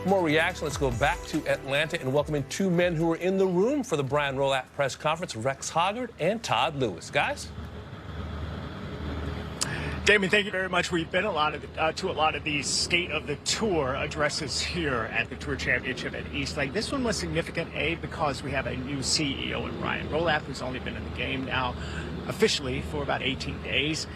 For more reaction, let's go back to Atlanta and welcome in two men who were in the room for the Brian Rolap press conference, Rex Hoggard and Todd Lewis. Guys? Damon, thank you very much. We've been to a lot of the state of the tour addresses here at the Tour Championship at East Lake. This one was significant, because we have a new CEO in Brian Rolap, who's only been in the game now officially for about 18 days.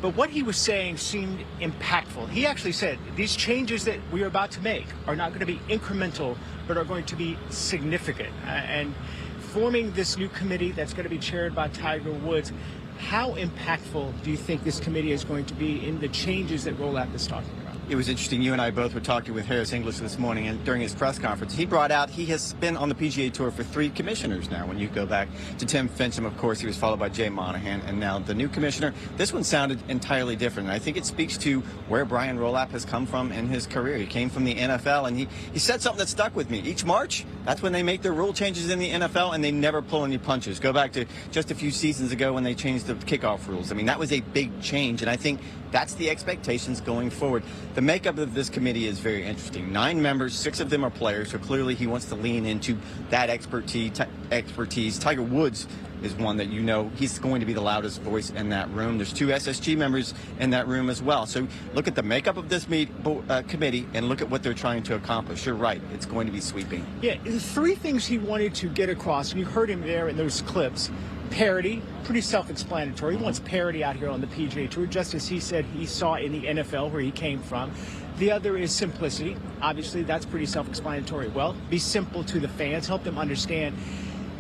But what he was saying seemed impactful. He actually said these changes that we are about to make are not going to be incremental, but are going to be significant. And forming this new committee that's going to be chaired by Tiger Woods, how impactful do you think this committee is going to be in the changes that Rolap is talking about? It was interesting. You and I both were talking with Harris English this morning, and during his press conference, he brought out he has been on the PGA Tour for 3 commissioners now. When you go back to Tim Finchem, of course, he was followed by Jay Monahan, and now the new commissioner. This one sounded entirely different, and I think it speaks to where Brian Rolap has come from in his career. He came from the NFL, and he said something that stuck with me. Each March, that's when they make their rule changes in the NFL, and they never pull any punches. Go back to just a few seasons ago when they changed the kickoff rules. I mean, that was a big change, and I think that's the expectations going forward. The makeup of this committee is very interesting. 9 members, 6 of them are players, so clearly he wants to lean into that expertise. Tiger Woods is one that he's going to be the loudest voice in that room. There's 2 SSG members in that room as well. So look at the makeup of this committee and look at what they're trying to accomplish. You're right, it's going to be sweeping. Yeah, the 3 things he wanted to get across, and you heard him there in those clips. Parity, pretty self-explanatory. He wants parity out here on the PGA Tour, just as he said he saw in the NFL where he came from. The other is simplicity. Obviously, that's pretty self-explanatory. Well, be simple to the fans, help them understand.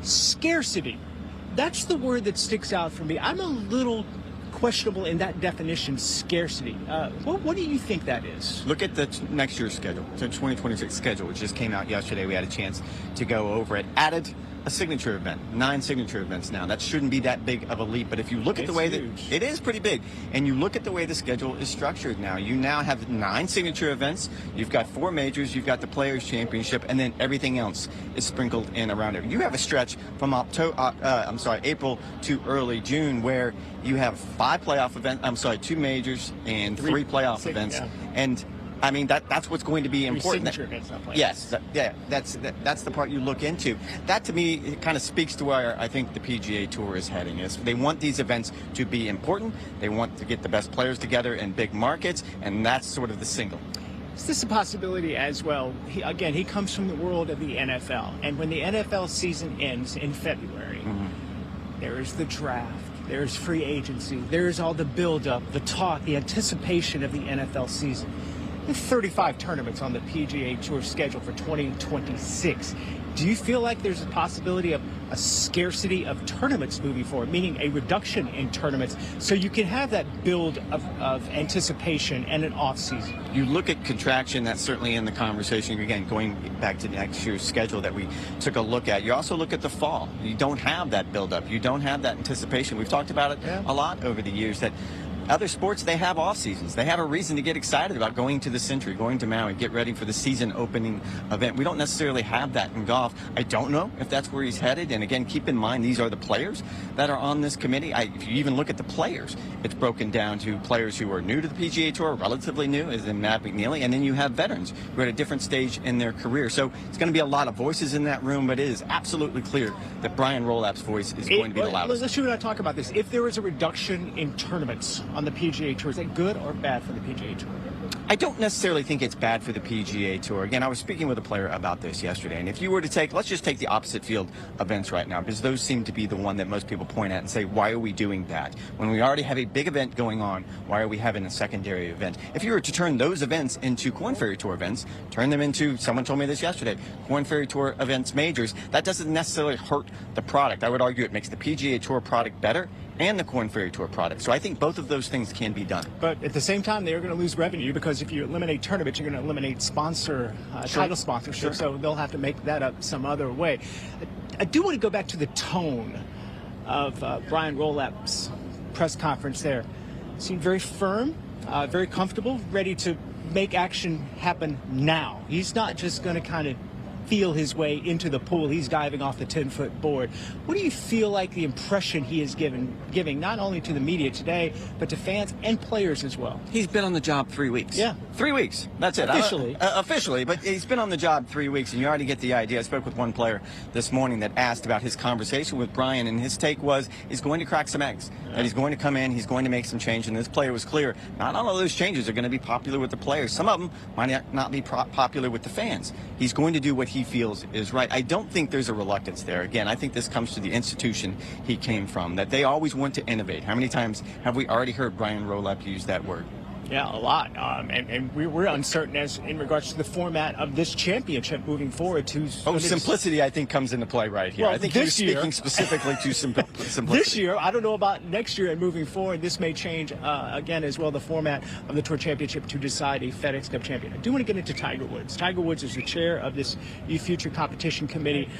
Scarcity, that's the word that sticks out for me. I'm a little questionable in that definition, scarcity. What do you think that is? Look at the next year's schedule, the 2026 schedule, which just came out yesterday. We had a chance to go over it. Added a signature event, 9 signature events now. That shouldn't be that big of a leap, but if you look at the way that it is pretty big, and you look at the way the schedule is structured now, you now have 9 signature events, you've got 4 majors, you've got the Players Championship, and then everything else is sprinkled in around it. You have a stretch from April to early June where you have 2 majors and 3 playoff events, and I mean, that's what's going to be important. Yes, that's the part you look into. That, to me, it kind of speaks to where I think the PGA Tour is heading. They want these events to be important. They want to get the best players together in big markets, and that's sort of the single. Is this a possibility as well? He comes from the world of the NFL, and when the NFL season ends in February, there is the draft. There's free agency. There's all the build-up, the talk, the anticipation of the NFL season. There's 35 tournaments on the PGA Tour schedule for 2026. Do you feel like there's a possibility of a scarcity of tournaments moving forward, meaning a reduction in tournaments, so you can have that build of anticipation and an off-season? You look at contraction, that's certainly in the conversation. Again, going back to next year's schedule that we took a look at. You also look at the fall. You don't have that build-up. You don't have that anticipation. We've talked about it a lot over the years, that other sports, they have off seasons. They have a reason to get excited about going to the Century, going to Maui, get ready for the season opening event. We don't necessarily have that in golf. I don't know if that's where he's headed. And again, keep in mind, these are the players that are on this committee. If you even look at the players, it's broken down to players who are new to the PGA Tour, relatively new, as in Matt McNeely, and then you have veterans who are at a different stage in their career. So it's going to be a lot of voices in that room, but it is absolutely clear that Brian Rolap's voice is going to be the loudest. Let's you and I talk about this. If there is a reduction in tournaments on the PGA Tour, is that good or bad for the PGA Tour? I don't necessarily think it's bad for the PGA Tour. Again, I was speaking with a player about this yesterday, and if you were to let's just take the opposite field events right now, because those seem to be the one that most people point at and say, why are we doing that? When we already have a big event going on, why are we having a secondary event? If you were to turn those events into Korn Ferry Tour events, turn them into, someone told me this yesterday, Korn Ferry Tour events majors, that doesn't necessarily hurt the product. I would argue it makes the PGA Tour product better and the Korn Ferry Tour product. So I think both of those things can be done. But at the same time, they're going to lose revenue, because if you eliminate tournaments, you're going to eliminate title sponsorship. So they'll have to make that up some other way. I do want to go back to the tone of Brian Rolap's press conference there. It seemed very firm, very comfortable, ready to make action happen now. He's not just going to kind of feel his way into the pool. He's diving off the 10-foot board. What do you feel like the impression he is giving not only to the media today, but to fans and players as well? He's been on the job 3 weeks. Yeah. 3 weeks. That's it. Officially. Officially, but he's been on the job 3 weeks, and you already get the idea. I spoke with one player this morning that asked about his conversation with Brian, and his take was he's going to crack some eggs, that he's going to come in, he's going to make some change, and this player was clear. Not all of those changes are going to be popular with the players. Some of them might not be popular with the fans. He's going to do what he feels is right. I don't think there's a reluctance there. Again, I think this comes to the institution he came from, that they always want to innovate. How many times have we already heard Brian Rolapp use that word? Yeah, a lot. And we're uncertain as in regards to the format of this championship moving forward. Simplicity, I think, comes into play right here. Well, I think you're speaking specifically to simplicity. This year, I don't know about next year and moving forward. This may change again as well, the format of the Tour Championship to decide a FedEx Cup champion. I do want to get into Tiger Woods. Tiger Woods is the chair of this future competition committee.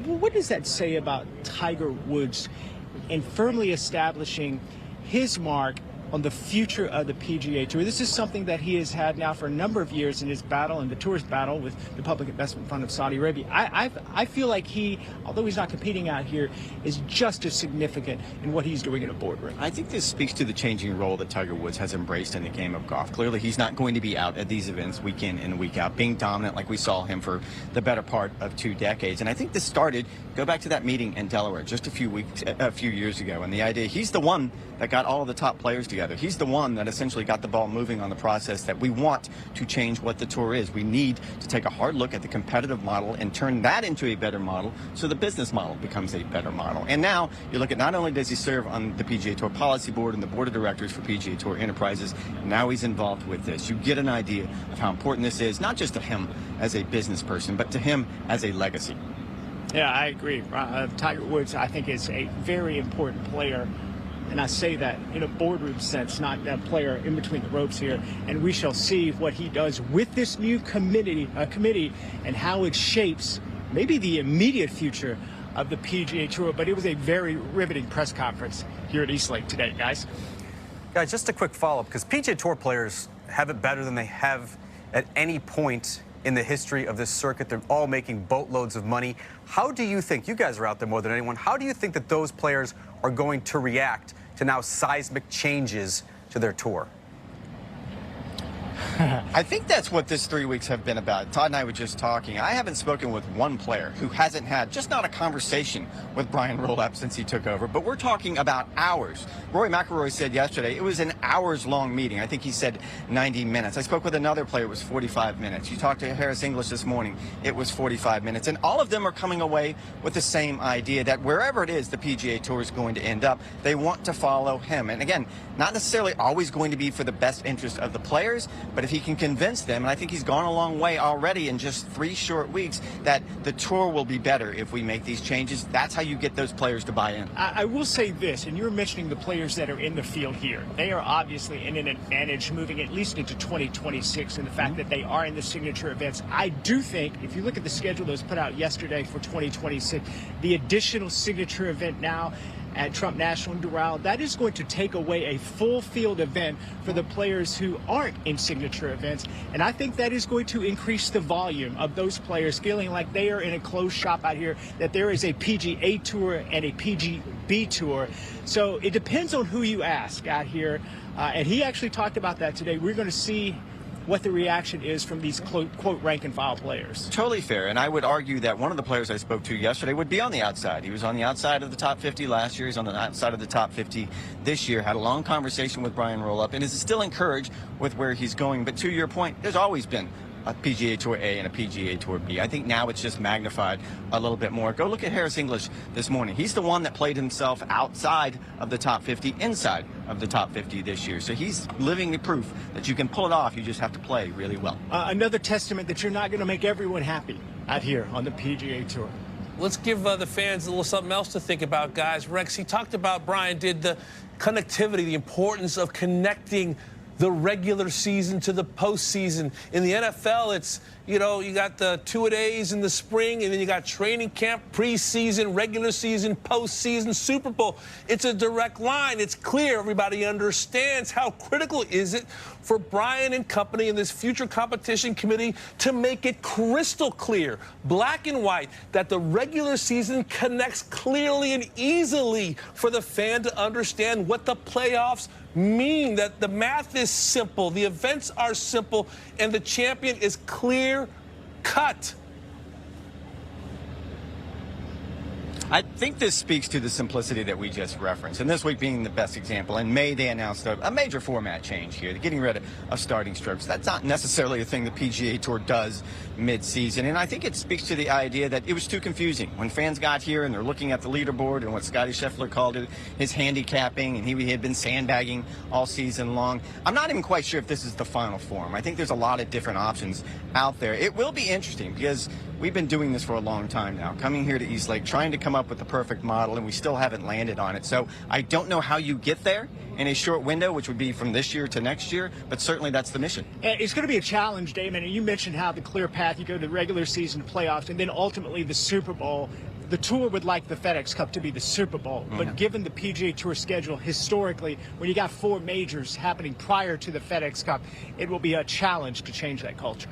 What does that say about Tiger Woods in firmly establishing his mark on the future of the PGA Tour? This is something that he has had now for a number of years in his battle, in the Tour's battle with the Public Investment Fund of Saudi Arabia. I feel like he, although he's not competing out here, is just as significant in what he's doing in a boardroom. I think this speaks to the changing role that Tiger Woods has embraced in the game of golf. Clearly, he's not going to be out at these events week in and week out, being dominant like we saw him for the better part of 2 decades. And I think this started, go back to that meeting in Delaware just a few years ago, and the idea, he's the one that got all of the top players together. He's the one that essentially got the ball moving on the process that we want to change what the tour is. We need to take a hard look at the competitive model and turn that into a better model so the business model becomes a better model. And now you look at, not only does he serve on the PGA Tour Policy Board and the Board of Directors for PGA Tour Enterprises, now he's involved with this. You get an idea of how important this is, not just to him as a business person, but to him as a legacy. Yeah, I agree. Tiger Woods, I think, is a very important player. And I say that in a boardroom sense, not a player in between the ropes here. And we shall see what he does with this new committee and how it shapes maybe the immediate future of the PGA Tour. But it was a very riveting press conference here at East Lake today, guys. Guys, just a quick follow-up, because PGA Tour players have it better than they have at any point in the history of this circuit. They're all making boatloads of money. How do you think, you guys are out there more than anyone, how do you think that those players are going to react to now seismic changes to their tour? I think that's what this 3 weeks have been about. Todd and I were just talking. I haven't spoken with one player who hasn't had just not a conversation with Brian Rolapp since he took over, but we're talking about hours. Rory McIlroy said yesterday it was an hours-long meeting. I think he said 90 minutes. I spoke with another player, it was 45 minutes. You talked to Harris English this morning, it was 45 minutes. And all of them are coming away with the same idea that wherever it is the PGA Tour is going to end up, they want to follow him. And again, not necessarily always going to be for the best interest of the players, but if he can convince them, and I think he's gone a long way already in just 3 short weeks, that the tour will be better if we make these changes, that's how you get those players to buy in. I will say this, and you're mentioning the players that are in the field here. They are obviously in an advantage moving at least into 2026, and the fact that they are in the signature events. I do think, if you look at the schedule that was put out yesterday for 2026, the additional signature event now at Trump National in Doral, that is going to take away a full field event for the players who aren't in signature events. And I think that is going to increase the volume of those players feeling like they are in a closed shop out here, that there is a PGA Tour and a PGB Tour. So it depends on who you ask out here. And he actually talked about that today. We're going to see what the reaction is from these quote rank and file players. Totally fair, and I would argue that one of the players I spoke to yesterday would be on the outside. He was on the outside of the top 50 last year. He's on the outside of the top 50 this year. Had a long conversation with Brian Rolapp and is still encouraged with where he's going. But to your point, there's always been a PGA Tour A and a PGA Tour B. I think now it's just magnified a little bit more. Go look at Harris English this morning. He's the one that played himself outside of the top 50, inside of the top 50 this year. So he's living the proof that you can pull it off. You just have to play really well. Another testament that you're not going to make everyone happy out here on the PGA Tour. Let's give the fans a little something else to think about, guys. Rex, he talked about, Brian did, the connectivity, the importance of connecting the regular season to the postseason. In the NFL, it's, you know, you got the two-a-days in the spring, and then you got training camp, preseason, regular season, postseason, Super Bowl. It's a direct line. It's clear. Everybody understands how critical is it for Brian and company and this future competition committee to make it crystal clear, black and white, that the regular season connects clearly and easily for the fan to understand what the playoffs mean, that the math is simple, the events are simple, and the champion is clear cut. I think this speaks to the simplicity that we just referenced, and this week being the best example. In May, they announced a major format change here. They're getting rid of starting strokes. That's not necessarily a thing the PGA Tour does mid-season, and I think it speaks to the idea that it was too confusing. When fans got here and they're looking at the leaderboard and what Scotty Scheffler called it, his handicapping, and he had been sandbagging all season long. I'm not even quite sure if this is the final form. I think there's a lot of different options out there. It will be interesting because we've been doing this for a long time now, coming here to East Lake, trying to come up with the perfect model, and we still haven't landed on it. So I don't know how you get there in a short window, which would be from this year to next year, but certainly that's the mission. It's going to be a challenge, Damon, and you mentioned how the clear path, you go to the regular season playoffs and then ultimately the Super Bowl. The Tour would like the FedEx Cup to be the Super Bowl, but given the PGA Tour schedule historically, when you got 4 majors happening prior to the FedEx Cup, it will be a challenge to change that culture.